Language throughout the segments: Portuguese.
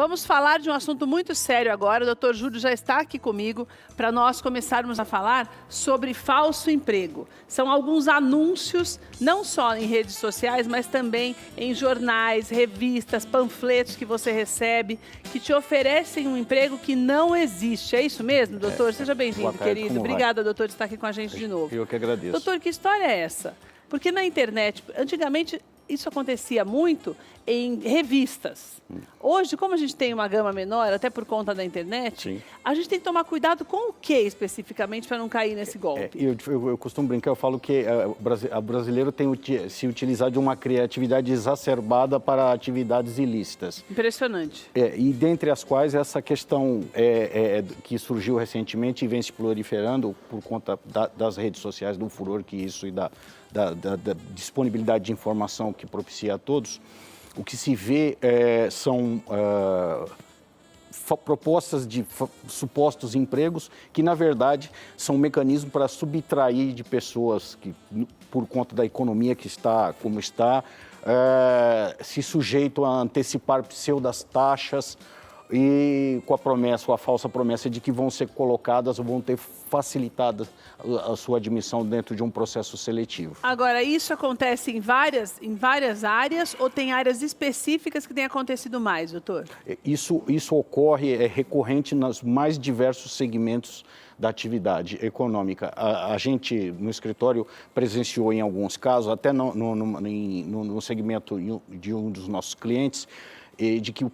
Vamos falar de um assunto muito sério agora. O doutor Júlio já está aqui comigo para nós começarmos a falar sobre falso emprego. São alguns anúncios, não só em redes sociais, mas também em jornais, revistas, panfletos que você recebe, que te oferecem um emprego que não existe. É isso mesmo, doutor? Seja bem-vindo, querido. Obrigada, doutor, de estar aqui com a gente de novo. Eu que agradeço. Doutor, que história é essa? Porque na internet, antigamente, isso acontecia muito em revistas. Hoje, como a gente tem uma gama menor, até por conta da internet, Sim. a gente tem que tomar cuidado com o que especificamente para não cair nesse golpe? Eu costumo brincar, eu falo que o brasileiro tem se utilizado de uma criatividade exacerbada para atividades ilícitas. Impressionante. E dentre as quais essa questão que surgiu recentemente e vem se proliferando por conta das redes sociais, do furor que isso e da disponibilidade de informação que propicia a todos, o que se vê são propostas de supostos empregos que, na verdade, são um mecanismo para subtrair de pessoas que, por conta da economia que está como está, se sujeitam a antecipar pseudas taxas e com a falsa promessa de que vão ser colocadas ou vão ter facilitado a sua admissão dentro de um processo seletivo. Agora, isso acontece em várias áreas ou tem áreas específicas que tem acontecido mais, doutor? Isso ocorre, é recorrente nos mais diversos segmentos da atividade econômica. A gente, no escritório, presenciou em alguns casos, até no segmento de um dos nossos clientes, de que o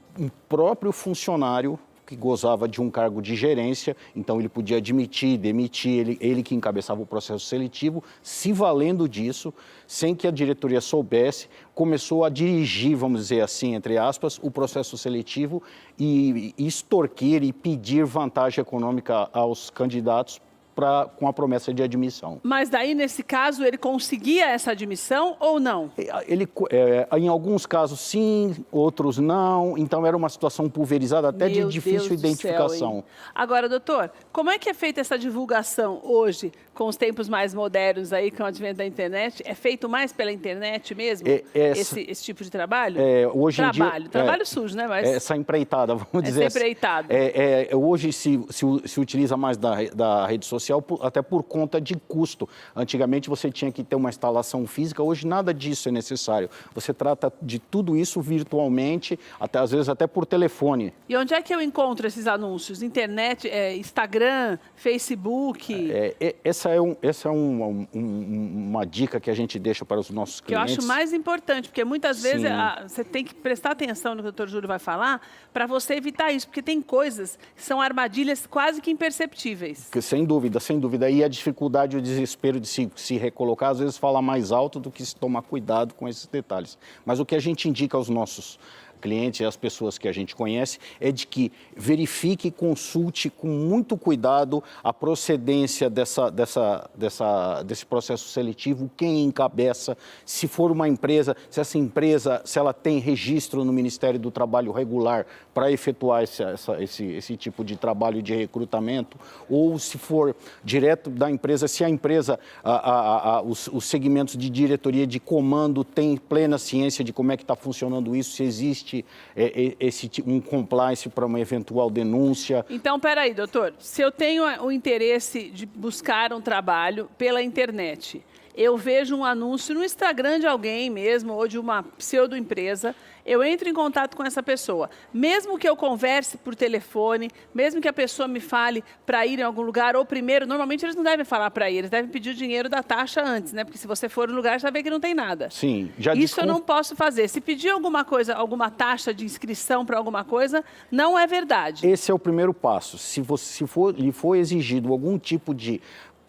próprio funcionário que gozava de um cargo de gerência, então ele podia admitir, demitir, ele que encabeçava o processo seletivo, se valendo disso, sem que a diretoria soubesse, começou a dirigir, vamos dizer assim, entre aspas, o processo seletivo e extorquir e pedir vantagem econômica aos candidatos com a promessa de admissão. Mas daí, nesse caso, ele conseguia essa admissão ou não? Em alguns casos, sim, outros não. Então, era uma situação pulverizada, até de difícil identificação. Agora, doutor, como é que é feita essa divulgação hoje, com os tempos mais modernos aí, com o advento da internet? É feito mais pela internet mesmo, esse tipo de trabalho? Hoje em dia, trabalho sujo, né? Mas essa empreitada, vamos dizer essa empreitada. Hoje se utiliza mais da rede social, até por conta de custo. Antigamente você tinha que ter uma instalação física, hoje nada disso é necessário. Você trata de tudo isso virtualmente, às vezes até por telefone. E onde é que eu encontro esses anúncios? Internet, Instagram, Facebook? Essa é uma dica que a gente deixa para os nossos clientes. Que eu acho mais importante, porque muitas vezes você tem que prestar atenção no que o doutor Júlio vai falar para você evitar isso, porque tem coisas que são armadilhas quase que imperceptíveis. Sem dúvida, sem dúvida. E a dificuldade e o desespero de se recolocar, às vezes fala mais alto do que se tomar cuidado com esses detalhes. Mas o que a gente indica aos nossos clientes e às pessoas que a gente conhece é de que verifique e consulte com muito cuidado a procedência desse processo seletivo, quem encabeça, se for uma empresa, se ela tem registro no Ministério do Trabalho regular para efetuar esse tipo de trabalho de recrutamento, ou se for direto da empresa, se a empresa, os segmentos de diretoria, de comando, tem plena ciência de como é que está funcionando isso, se existe um compliance para uma eventual denúncia. Então, peraí, doutor, se eu tenho o interesse de buscar um trabalho pela internet, eu vejo um anúncio no Instagram de alguém mesmo, ou de uma pseudo-empresa, eu entro em contato com essa pessoa. Mesmo que eu converse por telefone, mesmo que a pessoa me fale para ir em algum lugar, ou primeiro, normalmente eles não devem falar para ir, eles devem pedir o dinheiro da taxa antes, né? Porque se você for no lugar, já vê que não tem nada. Sim. Isso eu não posso fazer. Se pedir alguma coisa, alguma taxa de inscrição para alguma coisa, não é verdade. Esse é o primeiro passo. Se lhe for exigido algum tipo de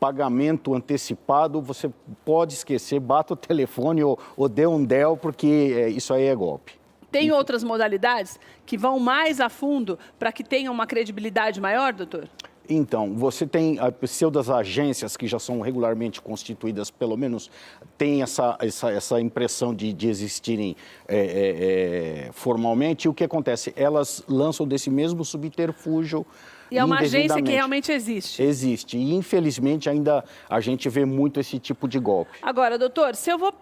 pagamento antecipado, você pode esquecer, bata o telefone ou dê um DEL, porque isso aí é golpe. Tem outras modalidades que vão mais a fundo para que tenham uma credibilidade maior, doutor? Então, você tem pseudas agências que já são regularmente constituídas, pelo menos tem essa impressão de existirem formalmente. E o que acontece? Elas lançam desse mesmo subterfúgio. E é uma agência que realmente existe? Existe. E, infelizmente, ainda a gente vê muito esse tipo de golpe. Agora, doutor, se eu vou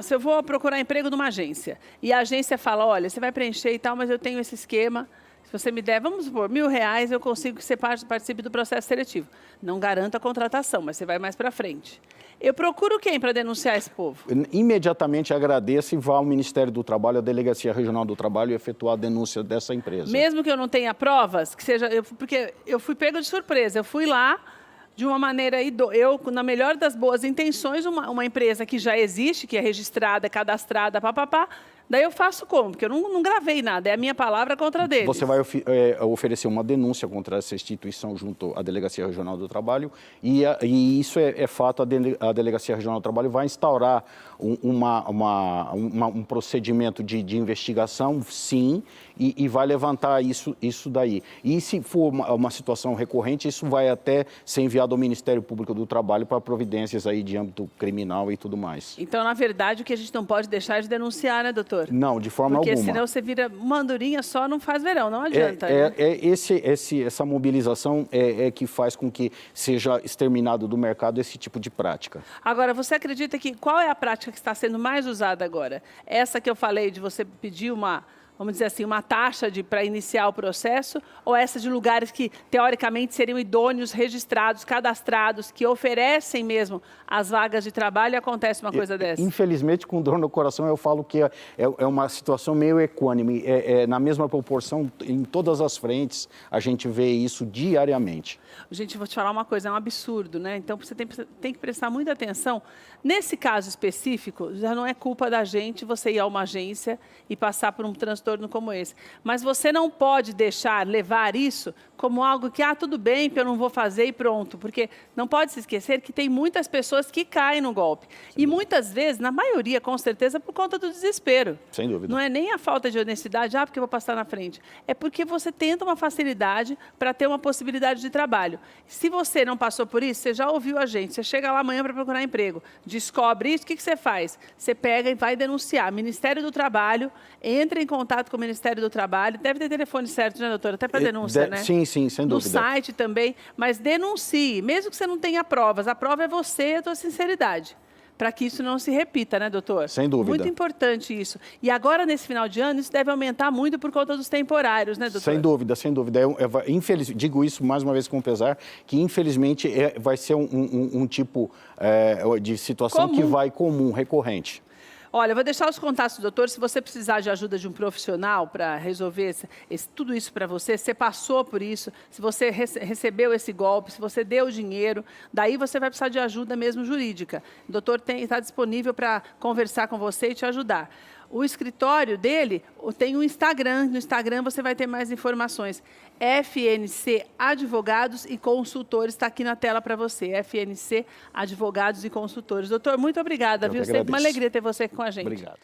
se eu vou procurar emprego numa agência e a agência fala, olha, você vai preencher e tal, mas eu tenho esse esquema, se você me der, vamos supor, R$1.000, eu consigo que você participe do processo seletivo. Não garanto a contratação, mas você vai mais para frente. Eu procuro quem para denunciar esse povo? Imediatamente agradeço e vá ao Ministério do Trabalho, à Delegacia Regional do Trabalho e efetuar a denúncia dessa empresa. Mesmo que eu não tenha provas, que seja, porque eu fui pego de surpresa, eu fui lá de uma maneira, na melhor das boas intenções, uma empresa que já existe, que é registrada, cadastrada, papapá, daí eu faço como? Porque eu não gravei nada, é a minha palavra contra a deles. Você vai oferecer uma denúncia contra essa instituição junto à Delegacia Regional do Trabalho e isso é fato, a Delegacia Regional do Trabalho vai instaurar um procedimento de investigação, sim, e vai levantar isso daí. E se for uma situação recorrente, isso vai até ser enviado ao Ministério Público do Trabalho para providências aí de âmbito criminal e tudo mais. Então, na verdade, o que a gente não pode deixar é de denunciar, né, doutor? Não, de forma alguma. Porque senão você vira uma andorinha só, não faz verão, não adianta. Essa mobilização é que faz com que seja exterminado do mercado esse tipo de prática. Agora, você acredita que qual é a prática que está sendo mais usada agora? Essa que eu falei de você pedir vamos dizer assim, uma taxa para iniciar o processo, ou essa de lugares que, teoricamente, seriam idôneos, registrados, cadastrados, que oferecem mesmo as vagas de trabalho e acontece uma coisa dessa? Infelizmente, com dor no coração, eu falo que é uma situação meio equânime. Na mesma proporção, em todas as frentes, a gente vê isso diariamente. Gente, vou te falar uma coisa, é um absurdo, né? Então, você tem que prestar muita atenção. Nesse caso específico, já não é culpa da gente você ir a uma agência e passar por um transtorno como esse. Mas você não pode levar isso como algo que, tudo bem, que eu não vou fazer e pronto. Porque não pode se esquecer que tem muitas pessoas que caem no golpe. E muitas vezes, na maioria, com certeza, por conta do desespero. Sem dúvida. Não é nem a falta de honestidade, porque eu vou passar na frente. É porque você tenta uma facilidade para ter uma possibilidade de trabalho. Se você não passou por isso, você já ouviu a gente, você chega lá amanhã para procurar emprego, descobre isso, o que você faz? Você pega e vai denunciar. Ministério do Trabalho, entra em contato com o Ministério do Trabalho, deve ter telefone certo, né, doutora? Até para denúncia, né? Sim, sem dúvida. No site também, mas denuncie, mesmo que você não tenha provas, a prova é você e a tua sinceridade. Para que isso não se repita, né, doutor? Sem dúvida. Muito importante isso. E agora, nesse final de ano, isso deve aumentar muito por conta dos temporários, né, doutor? Sem dúvida, sem dúvida. Digo isso mais uma vez com pesar, que infelizmente vai ser um tipo de situação comum. Que vai comum, recorrente. Olha, eu vou deixar os contatos do doutor. Se você precisar de ajuda de um profissional para resolver tudo isso para você, se você passou por isso, se você recebeu esse golpe, se você deu dinheiro, daí você vai precisar de ajuda mesmo jurídica. O doutor está disponível para conversar com você e te ajudar. O escritório dele tem um Instagram. No Instagram você vai ter mais informações. FNC Advogados e Consultores, está aqui na tela para você. FNC Advogados e Consultores. Doutor, muito obrigada, viu? Sempre uma alegria ter você aqui com a gente. Obrigado.